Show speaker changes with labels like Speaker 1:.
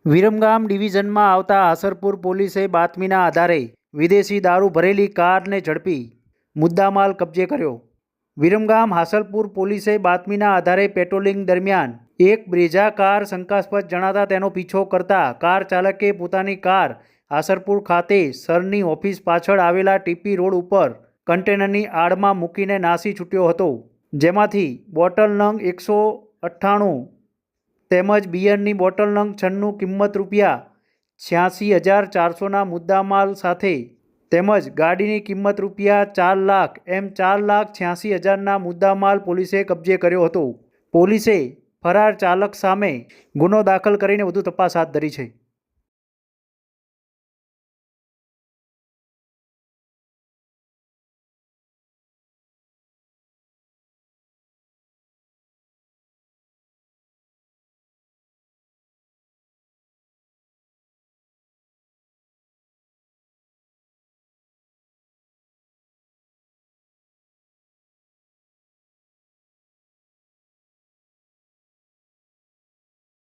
Speaker 1: વિરમગામ ડિવિઝનમાં આવતા આસરપુર પોલીસે બાતમીના આધારે વિદેશી દારૂ ભરેલી કારને ઝડપી મુદ્દામાલ કબજે કર્યો। વિરમગામ હાસલપુર પોલીસે બાતમીના આધારે પેટ્રોલિંગ દરમિયાન એક બ્રેઝા કાર શંકાસ્પદ જણાતા તેનો પીછો કરતા કાર ચાલકે પોતાની કાર આસરપુર ખાતે સરની ઓફિસ પાછળ આવેલા ટીપી રોડ ઉપર કન્ટેનરની આડમાં મૂકીને નાસી છૂટ્યો હતો, જેમાંથી બોટલ નંગ 198 તેમજ બિયરની બોટલ નંગ 96 કિંમત ₹86,400ના મુદ્દામાલ સાથે તેમજ ગાડીની કિંમત ₹4 લાખ એમ 4,86,000ના મુદ્દામાલ પોલીસે કબજે કર્યો હતો। પોલીસે ફરાર ચાલક સામે ગુનો દાખલ કરીને વધુ તપાસ હાથ ધરી છે।